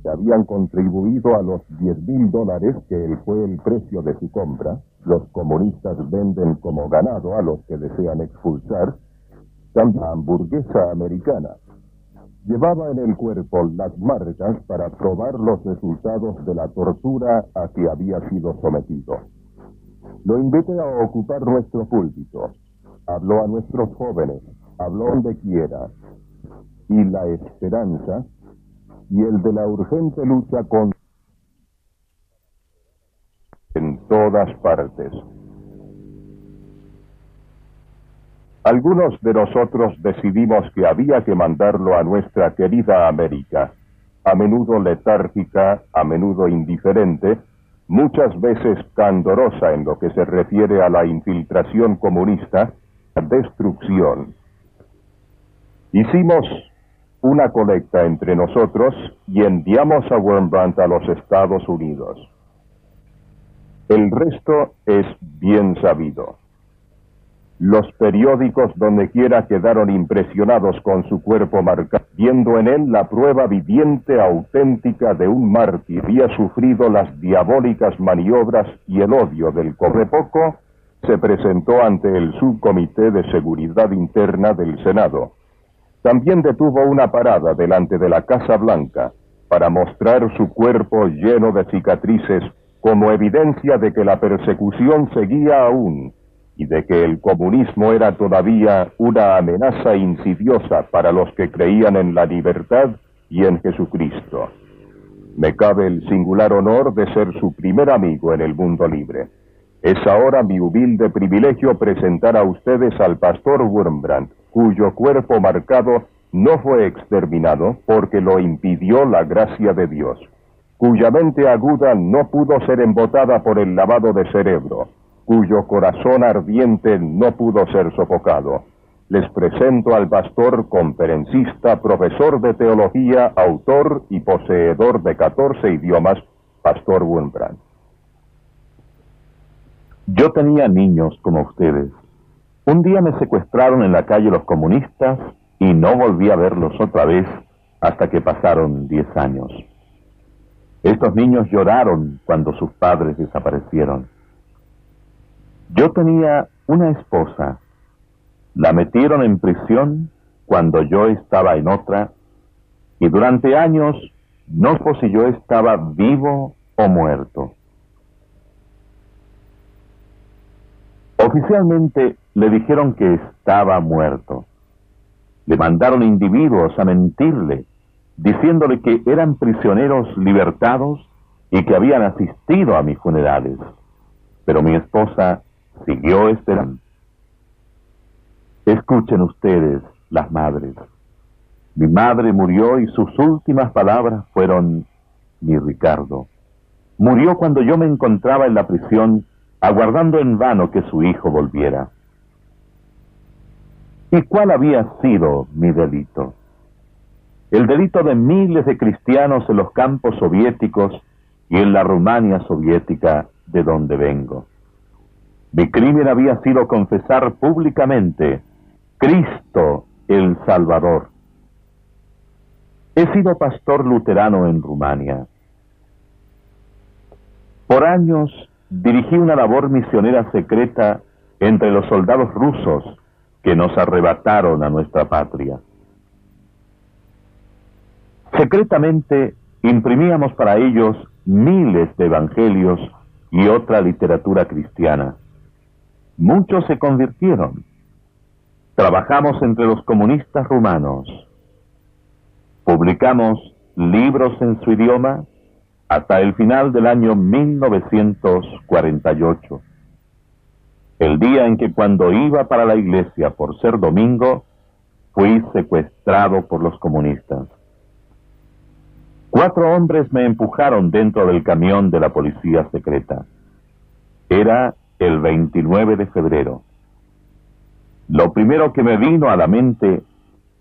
habían contribuido a los $10,000 que fue el precio de su compra, los comunistas venden como ganado a los que desean expulsar, también la hamburguesa americana. Llevaba en el cuerpo las marcas para probar los resultados de la tortura a que había sido sometido. Lo invité a ocupar nuestro púlpito. Habló a nuestros jóvenes, habló donde quiera. Y la esperanza y el de la urgente lucha con en todas partes. Algunos de nosotros decidimos que había que mandarlo a nuestra querida América, a menudo letárgica, a menudo indiferente, muchas veces candorosa en lo que se refiere a la infiltración comunista, a destrucción. Hicimos una colecta entre nosotros y enviamos a Wurmbrand a los Estados Unidos. El resto es bien sabido. Los periódicos dondequiera quedaron impresionados con su cuerpo marcado, viendo en él la prueba viviente auténtica de un mártir. Había sufrido las diabólicas maniobras y el odio del poco se presentó ante el Subcomité de Seguridad Interna del Senado. También detuvo una parada delante de la Casa Blanca para mostrar su cuerpo lleno de cicatrices como evidencia de que la persecución seguía aún y de que el comunismo era todavía una amenaza insidiosa para los que creían en la libertad y en Jesucristo. Me cabe el singular honor de ser su primer amigo en el mundo libre. Es ahora mi humilde privilegio presentar a ustedes al pastor Wurmbrand, cuyo cuerpo marcado no fue exterminado porque lo impidió la gracia de Dios, cuya mente aguda no pudo ser embotada por el lavado de cerebro, cuyo corazón ardiente no pudo ser sofocado. Les presento al pastor conferencista, profesor de teología, autor y poseedor de 14 idiomas, pastor Wurmbrand. Yo tenía niños como ustedes. Un día me secuestraron en la calle los comunistas y no volví a verlos otra vez hasta que pasaron 10 años. Estos niños lloraron cuando sus padres desaparecieron. Yo tenía una esposa. La metieron en prisión cuando yo estaba en otra, y durante años no supo si yo estaba vivo o muerto. Oficialmente le dijeron que estaba muerto. Le mandaron individuos a mentirle, diciéndole que eran prisioneros libertados y que habían asistido a mis funerales. Pero mi esposa siguió esperando. Escuchen ustedes, las madres. Mi madre murió y sus últimas palabras fueron: mi Ricardo. Murió cuando yo me encontraba en la prisión, aguardando en vano que su hijo volviera. ¿Y cuál había sido mi delito? El delito de miles de cristianos en los campos soviéticos y en la Rumania soviética de donde vengo. Mi crimen había sido confesar públicamente: Cristo el Salvador. He sido pastor luterano en Rumania. Por años dirigí una labor misionera secreta entre los soldados rusos que nos arrebataron a nuestra patria. Secretamente imprimíamos para ellos miles de evangelios y otra literatura cristiana. Muchos se convirtieron. Trabajamos entre los comunistas rumanos. Publicamos libros en su idioma hasta el final del año 1948. El día en que, cuando iba para la iglesia por ser domingo, fui secuestrado por los comunistas. 4 hombres me empujaron dentro del camión de la policía secreta. Era el 29 de febrero. Lo primero que me vino a la mente: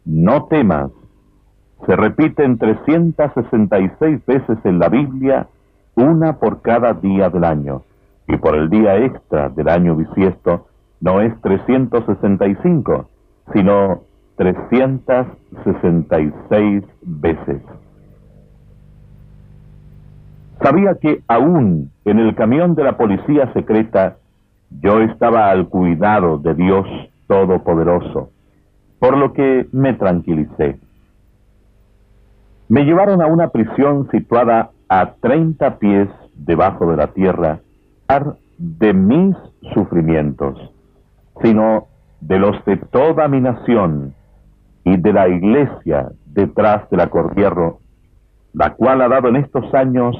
no temas, se repiten 366 veces en la Biblia, una por cada día del año. Y por el día extra del año bisiesto, no es 365, sino 366 veces. Sabía que aún en el camión de la policía secreta yo estaba al cuidado de Dios Todopoderoso, por lo que me tranquilicé. Me llevaron a una prisión situada a 30 pies debajo de la tierra, de mis sufrimientos, sino de los de toda mi nación y de la iglesia detrás del acordierro, la cual ha dado en estos años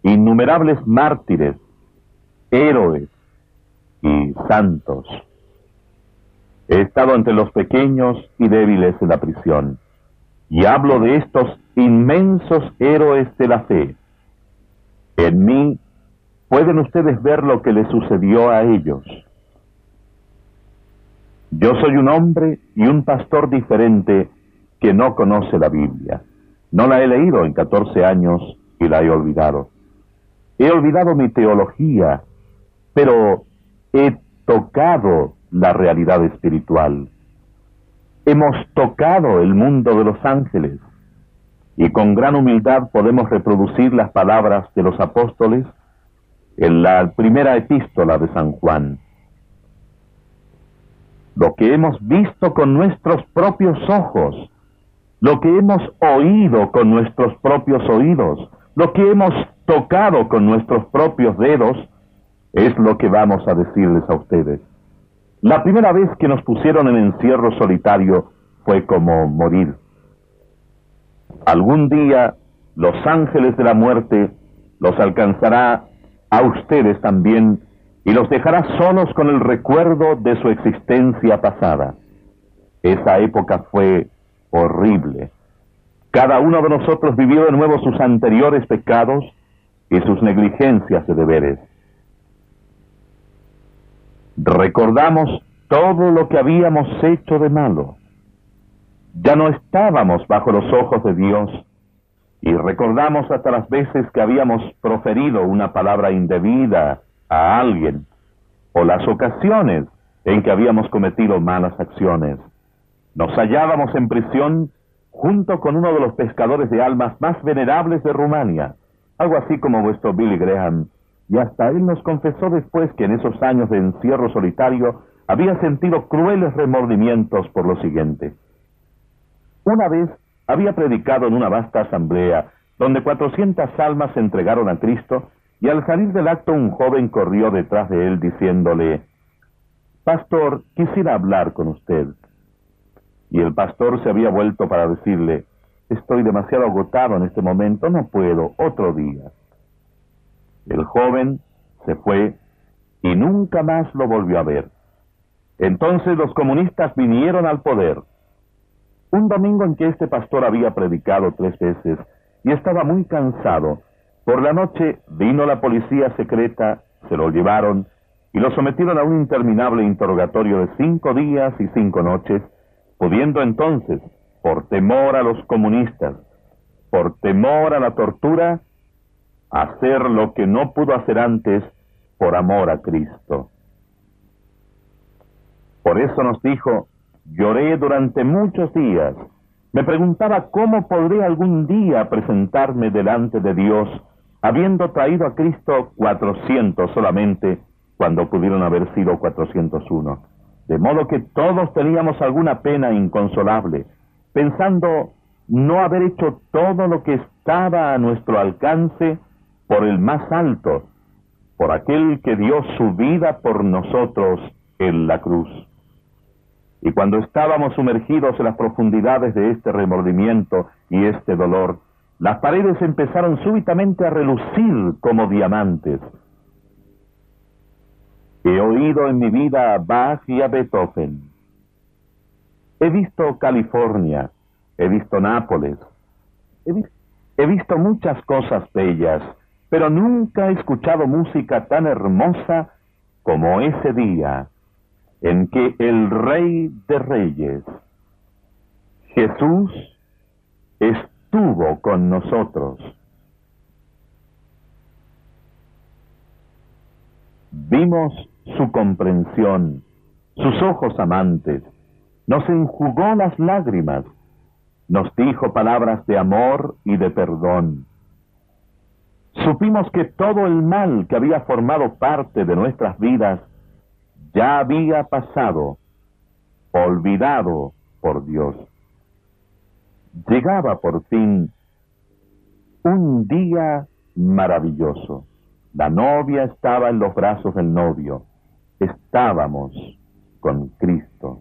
innumerables mártires, héroes y santos. He estado entre los pequeños y débiles en la prisión, y hablo de estos inmensos héroes de la fe. En mí pueden ustedes ver lo que les sucedió a ellos. Yo soy un hombre y un pastor diferente que no conoce la Biblia. No la he leído en 14 años y la he olvidado. He olvidado mi teología, pero he tocado la realidad espiritual. Hemos tocado el mundo de los ángeles y con gran humildad podemos reproducir las palabras de los apóstoles en la primera epístola de San Juan. Lo que hemos visto con nuestros propios ojos, lo que hemos oído con nuestros propios oídos, lo que hemos tocado con nuestros propios dedos, es lo que vamos a decirles a ustedes. La primera vez que nos pusieron en encierro solitario fue como morir. Algún día los ángeles de la muerte los alcanzará a ustedes también y los dejará solos con el recuerdo de su existencia pasada. Esa época fue horrible. Cada uno de nosotros vivió de nuevo sus anteriores pecados y sus negligencias de deberes. Recordamos todo lo que habíamos hecho de malo. Ya no estábamos bajo los ojos de Dios y recordamos hasta las veces que habíamos proferido una palabra indebida a alguien o las ocasiones en que habíamos cometido malas acciones. Nos hallábamos en prisión junto con uno de los pescadores de almas más venerables de Rumania, algo así como vuestro Billy Graham, y hasta él nos confesó después que en esos años de encierro solitario había sentido crueles remordimientos por lo siguiente. Una vez había predicado en una vasta asamblea donde 400 almas se entregaron a Cristo, y al salir del acto un joven corrió detrás de él diciéndole: «Pastor, quisiera hablar con usted». Y el pastor se había vuelto para decirle: «Estoy demasiado agotado en este momento, no puedo, otro día». El joven se fue y nunca más lo volvió a ver. Entonces los comunistas vinieron al poder. Un domingo en que este pastor había predicado 3 veces y estaba muy cansado, por la noche vino la policía secreta, se lo llevaron y lo sometieron a un interminable interrogatorio de 5 días y 5 noches, pudiendo entonces, por temor a los comunistas, por temor a la tortura, hacer lo que no pudo hacer antes por amor a Cristo. Por eso nos dijo: «Lloré durante muchos días. Me preguntaba cómo podré algún día presentarme delante de Dios, habiendo traído a Cristo 400 solamente, cuando pudieron haber sido 401. De modo que todos teníamos alguna pena inconsolable, pensando no haber hecho todo lo que estaba a nuestro alcance por el más alto, por aquel que dio su vida por nosotros en la cruz». Y cuando estábamos sumergidos en las profundidades de este remordimiento y este dolor, las paredes empezaron súbitamente a relucir como diamantes. He oído en mi vida a Bach y a Beethoven. He visto California, he visto Nápoles, he visto muchas cosas bellas, pero nunca he escuchado música tan hermosa como ese día en que el Rey de Reyes, Jesús, estuvo con nosotros. Vimos su comprensión, sus ojos amantes, nos enjugó las lágrimas, nos dijo palabras de amor y de perdón. Supimos que todo el mal que había formado parte de nuestras vidas ya había pasado, olvidado por Dios. Llegaba por fin un día maravilloso. La novia estaba en los brazos del novio. Estábamos con Cristo.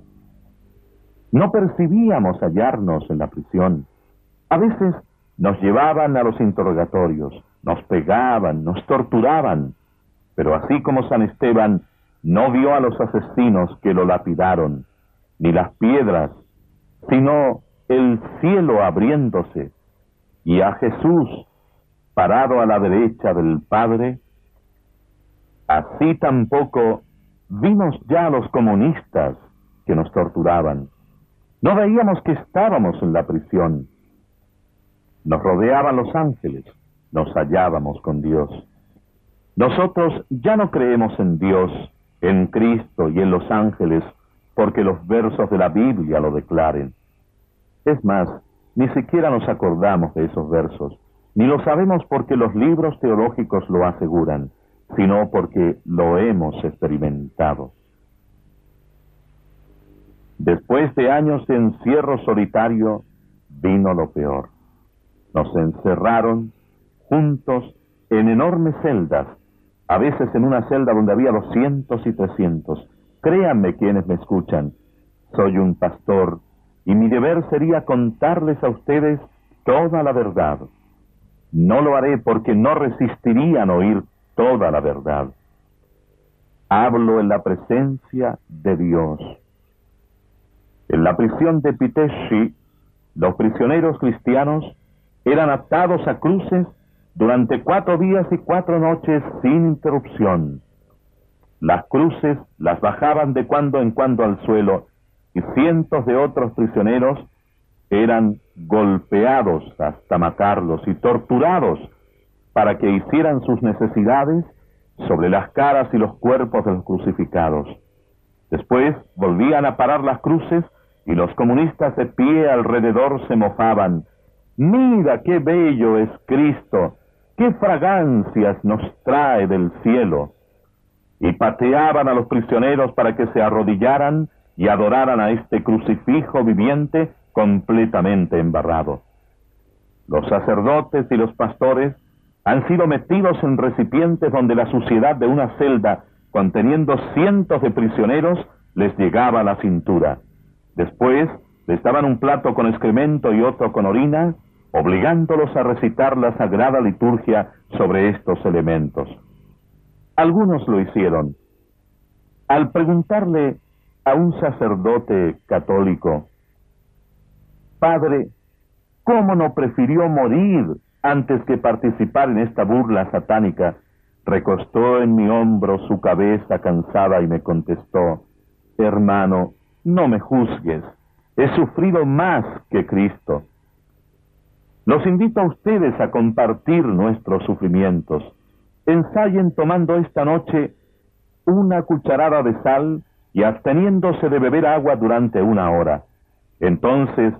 No percibíamos hallarnos en la prisión. A veces nos llevaban a los interrogatorios, nos pegaban, nos torturaban, pero así como San Esteban no vio a los asesinos que lo lapidaron, ni las piedras, sino el cielo abriéndose y a Jesús parado a la derecha del Padre, así tampoco vimos ya a los comunistas que nos torturaban. No veíamos que estábamos en la prisión. Nos rodeaban los ángeles, nos hallábamos con Dios. Nosotros ya no creemos en Dios, en Cristo y en los ángeles, porque los versos de la Biblia lo declaren. Es más, ni siquiera nos acordamos de esos versos, ni lo sabemos porque los libros teológicos lo aseguran, sino porque lo hemos experimentado. Después de años de encierro solitario, vino lo peor. Nos encerraron juntos en enormes celdas, a veces en una celda donde había 200 y 300. Créanme quienes me escuchan, soy un pastor y mi deber sería contarles a ustedes toda la verdad. No lo haré porque no resistirían oír toda la verdad. Hablo en la presencia de Dios. En la prisión de Pitești, los prisioneros cristianos eran atados a cruces durante 4 días y 4 noches sin interrupción. Las cruces las bajaban de cuando en cuando al suelo y cientos de otros prisioneros eran golpeados hasta matarlos y torturados para que hicieran sus necesidades sobre las caras y los cuerpos de los crucificados. Después volvían a parar las cruces y los comunistas de pie alrededor se mofaban. ¡Mira qué bello es Cristo! ¡Qué fragancias nos trae del cielo! Y pateaban a los prisioneros para que se arrodillaran y adoraran a este crucifijo viviente completamente embarrado. Los sacerdotes y los pastores han sido metidos en recipientes donde la suciedad de una celda conteniendo cientos de prisioneros les llegaba a la cintura. Después les daban un plato con excremento y otro con orina, obligándolos a recitar la sagrada liturgia sobre estos elementos. Algunos lo hicieron. Al preguntarle a un sacerdote católico, «Padre, ¿cómo no prefirió morir antes que participar en esta burla satánica?», recostó en mi hombro su cabeza cansada y me contestó, «Hermano, no me juzgues, he sufrido más que Cristo». Los invito a ustedes a compartir nuestros sufrimientos. Ensayen tomando esta noche una cucharada de sal y absteniéndose de beber agua durante 1 hora. Entonces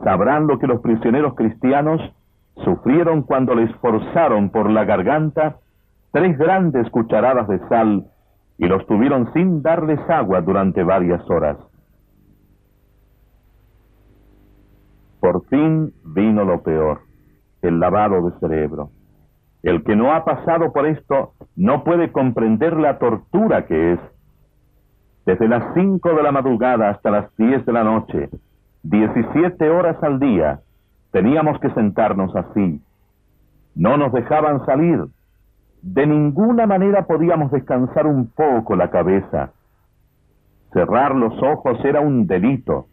sabrán lo que los prisioneros cristianos sufrieron cuando les forzaron por la garganta 3 grandes cucharadas de sal y los tuvieron sin darles agua durante varias horas. Por fin vino lo peor, el lavado de cerebro. El que no ha pasado por esto no puede comprender la tortura que es. Desde las 5 de la madrugada hasta las 10 de la noche, 17 horas al día, teníamos que sentarnos así. No nos dejaban salir. De ninguna manera podíamos descansar un poco la cabeza. Cerrar los ojos era un delito.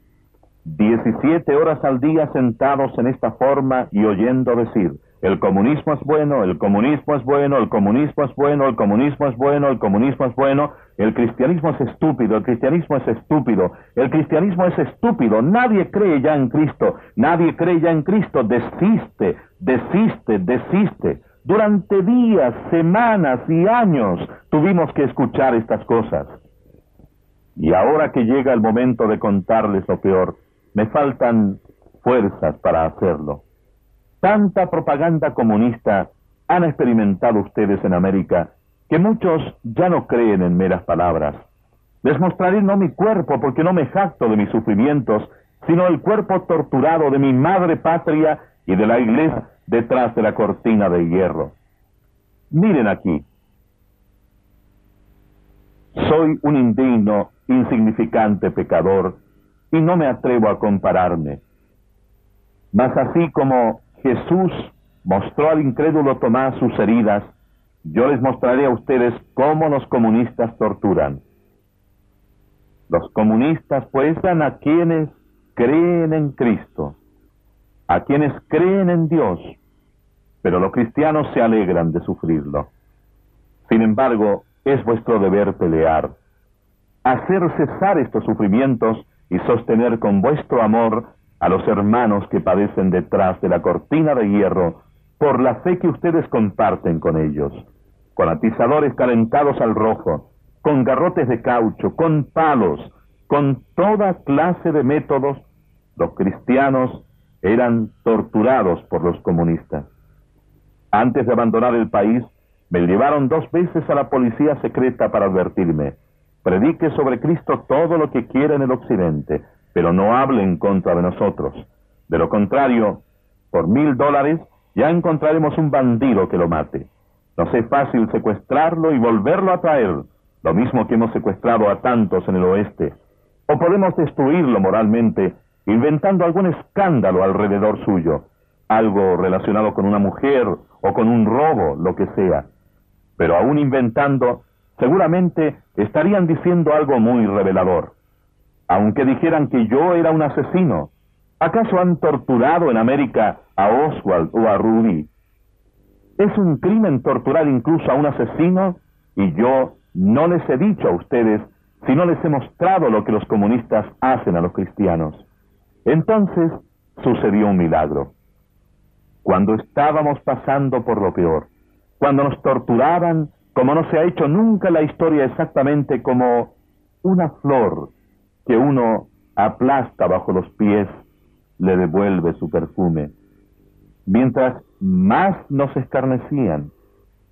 17 horas al día sentados en esta forma y oyendo decir, el comunismo es bueno, el comunismo es bueno, el comunismo es bueno, el comunismo es bueno, el comunismo es bueno, el cristianismo es estúpido, el cristianismo es estúpido, el cristianismo es estúpido, nadie cree ya en Cristo, nadie cree ya en Cristo, desiste, desiste, desiste. Durante días, semanas y años tuvimos que escuchar estas cosas. Y ahora que llega el momento de contarles lo peor, me faltan fuerzas para hacerlo. Tanta propaganda comunista han experimentado ustedes en América, que muchos ya no creen en meras palabras. Les mostraré no mi cuerpo, porque no me jacto de mis sufrimientos, sino el cuerpo torturado de mi madre patria y de la iglesia detrás de la cortina de hierro. Miren aquí. Soy un indigno, insignificante pecador, y no me atrevo a compararme. Mas así como Jesús mostró al incrédulo Tomás sus heridas, yo les mostraré a ustedes cómo los comunistas torturan. Los comunistas pues dan a quienes creen en Cristo, a quienes creen en Dios, pero los cristianos se alegran de sufrirlo. Sin embargo, es vuestro deber pelear, hacer cesar estos sufrimientos y sostener con vuestro amor a los hermanos que padecen detrás de la cortina de hierro por la fe que ustedes comparten con ellos, con atizadores calentados al rojo, con garrotes de caucho, con palos, con toda clase de métodos. Los cristianos eran torturados por los comunistas. Antes de abandonar el país, me llevaron 2 veces a la policía secreta para advertirme: predique sobre Cristo todo lo que quiera en el occidente, pero no hable en contra de nosotros. De lo contrario, por $1000 ya encontraremos un bandido que lo mate. Nos es fácil secuestrarlo y volverlo a traer, lo mismo que hemos secuestrado a tantos en el oeste. O podemos destruirlo moralmente, inventando algún escándalo alrededor suyo, algo relacionado con una mujer o con un robo, lo que sea. Pero aún inventando, seguramente estarían diciendo algo muy revelador. Aunque dijeran que yo era un asesino, ¿acaso han torturado en América a Oswald o a Rudy? ¿Es un crimen torturar incluso a un asesino? Y yo no les he dicho a ustedes, sino les he mostrado lo que los comunistas hacen a los cristianos. Entonces sucedió un milagro. Cuando estábamos pasando por lo peor, cuando nos torturaban, como no se ha hecho nunca en la historia, exactamente como una flor que uno aplasta bajo los pies, le devuelve su perfume. Mientras más nos escarnecían,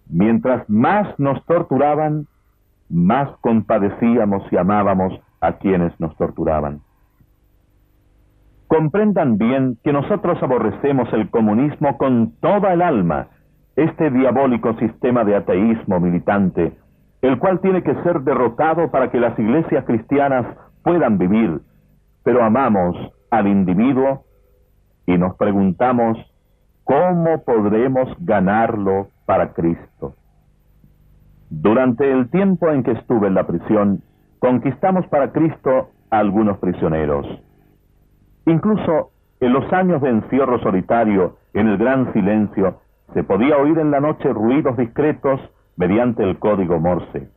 mientras más nos torturaban, más compadecíamos y amábamos a quienes nos torturaban. Comprendan bien que nosotros aborrecemos el comunismo con toda el alma, este diabólico sistema de ateísmo militante, el cual tiene que ser derrotado para que las iglesias cristianas puedan vivir, pero amamos al individuo y nos preguntamos cómo podremos ganarlo para Cristo. Durante el tiempo en que estuve en la prisión, conquistamos para Cristo a algunos prisioneros. Incluso en los años de encierro solitario, en el gran silencio, se podía oír en la noche ruidos discretos mediante el código Morse.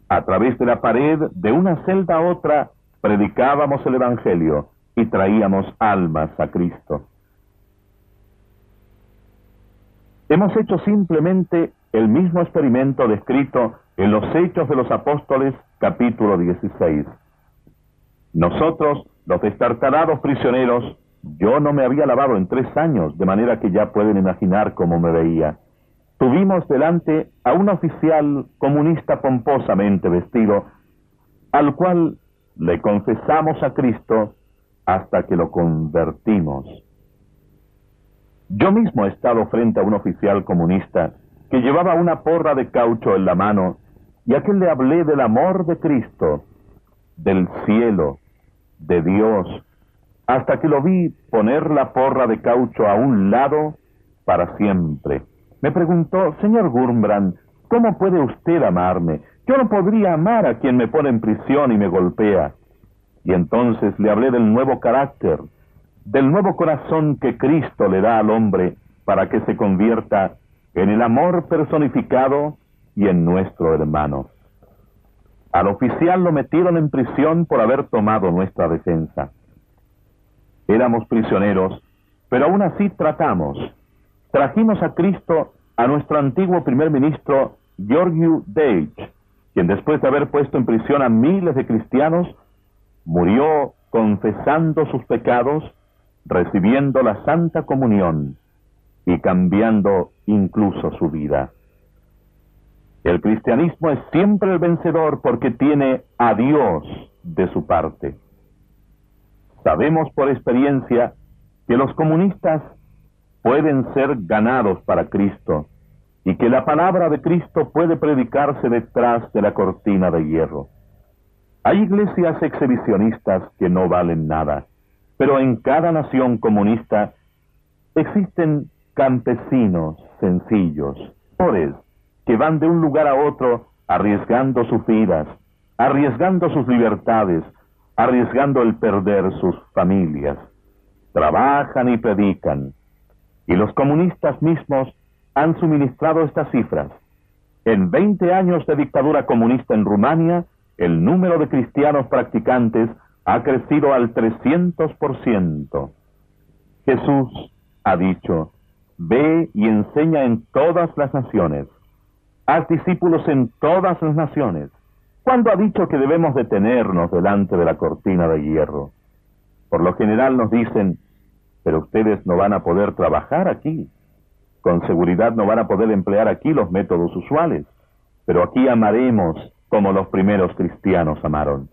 A través de la pared de una celda a otra, predicábamos el Evangelio y traíamos almas a Cristo. Hemos hecho simplemente el mismo experimento descrito en los Hechos de los Apóstoles, capítulo 16. Nosotros, los destartalados prisioneros, yo no me había lavado en 3 años, de manera que ya pueden imaginar cómo me veía. Tuvimos delante a un oficial comunista pomposamente vestido, al cual le confesamos a Cristo hasta que lo convertimos. Yo mismo he estado frente a un oficial comunista que llevaba una porra de caucho en la mano, y a quien le hablé del amor de Cristo, del cielo, de Dios, hasta que lo vi poner la porra de caucho a un lado para siempre. Me preguntó: señor Wurmbrand, ¿cómo puede usted amarme? Yo no podría amar a quien me pone en prisión y me golpea. Y entonces le hablé del nuevo carácter, del nuevo corazón que Cristo le da al hombre para que se convierta en el amor personificado y en nuestro hermano. Al oficial lo metieron en prisión por haber tomado nuestra defensa. Éramos prisioneros, pero aún así tratamos. Trajimos a Cristo a nuestro antiguo primer ministro, Georgiou Deitch, quien después de haber puesto en prisión a miles de cristianos, murió confesando sus pecados, recibiendo la Santa Comunión y cambiando incluso su vida. El cristianismo es siempre el vencedor porque tiene a Dios de su parte. Sabemos por experiencia que los comunistas pueden ser ganados para Cristo y que la palabra de Cristo puede predicarse detrás de la cortina de hierro. Hay iglesias exhibicionistas que no valen nada, pero en cada nación comunista existen campesinos sencillos, pobres, que van de un lugar a otro arriesgando sus vidas, arriesgando sus libertades, arriesgando el perder sus familias. Trabajan y predican. Y los comunistas mismos han suministrado estas cifras. En 20 años de dictadura comunista en Rumania, el número de cristianos practicantes ha crecido al 300%. Jesús ha dicho: ve y enseña en todas las naciones. Haz discípulos en todas las naciones. ¿Cuándo ha dicho que debemos detenernos delante de la cortina de hierro? Por lo general nos dicen: pero ustedes no van a poder trabajar aquí. Con seguridad no van a poder emplear aquí los métodos usuales. Pero aquí amaremos como los primeros cristianos amaron.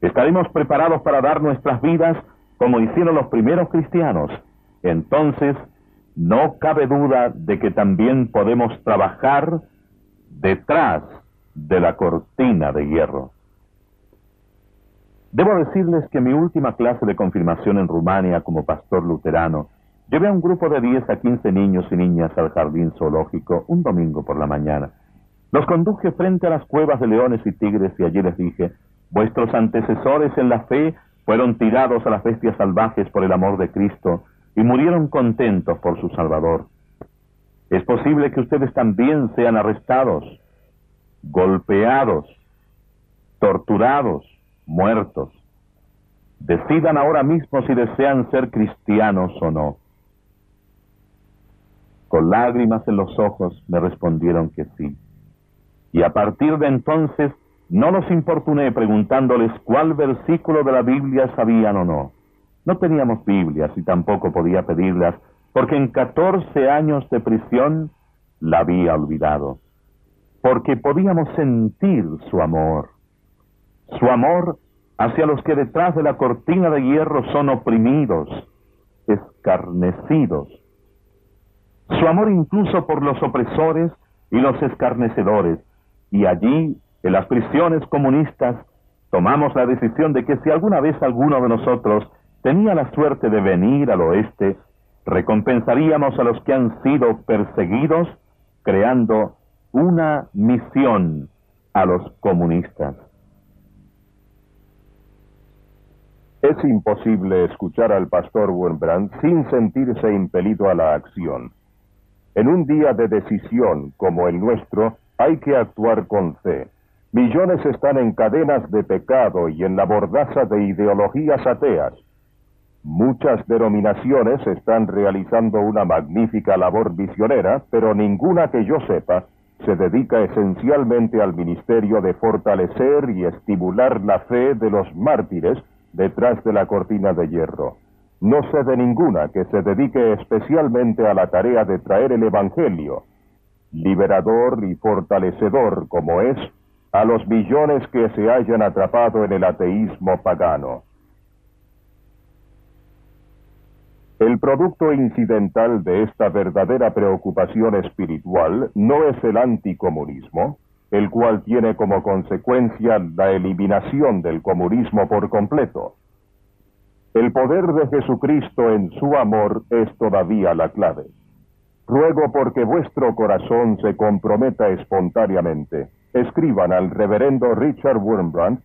Estaremos preparados para dar nuestras vidas como hicieron los primeros cristianos. Entonces, no cabe duda de que también podemos trabajar detrás de la cortina de hierro. Debo decirles que en mi última clase de confirmación en Rumania como pastor luterano, llevé a un grupo de 10 a 15 niños y niñas al jardín zoológico un domingo por la mañana. Los conduje frente a las cuevas de leones y tigres y allí les dije: vuestros antecesores en la fe fueron tirados a las bestias salvajes por el amor de Cristo y murieron contentos por su Salvador. Es posible que ustedes también sean arrestados, golpeados, torturados, muertos. Decidan ahora mismo si desean ser cristianos o no. Con lágrimas en los ojos me respondieron que sí. Y a partir de entonces no los importuné preguntándoles cuál versículo de la Biblia sabían o no. No teníamos Biblias y tampoco podía pedirlas, porque en 14 años de prisión la había olvidado. Porque podíamos sentir su amor hacia los que detrás de la cortina de hierro son oprimidos, escarnecidos. Su amor incluso por los opresores y los escarnecedores. Y allí, en las prisiones comunistas, tomamos la decisión de que si alguna vez alguno de nosotros tenía la suerte de venir al oeste, recompensaríamos a los que han sido perseguidos, creando una misión a los comunistas. Es imposible escuchar al pastor Wurmbrand sin sentirse impelido a la acción. En un día de decisión como el nuestro, hay que actuar con fe. Millones están en cadenas de pecado y en la mordaza de ideologías ateas. Muchas denominaciones están realizando una magnífica labor misionera, pero ninguna que yo sepa se dedica esencialmente al ministerio de fortalecer y estimular la fe de los mártires detrás de la cortina de hierro. No sé de ninguna que se dedique especialmente a la tarea de traer el Evangelio, liberador y fortalecedor como es, a los millones que se hayan atrapado en el ateísmo pagano. El producto incidental de esta verdadera preocupación espiritual no es el anticomunismo, el cual tiene como consecuencia la eliminación del comunismo por completo. El poder de Jesucristo en su amor es todavía la clave. Ruego porque vuestro corazón se comprometa espontáneamente. Escriban al reverendo Richard Wurmbrand,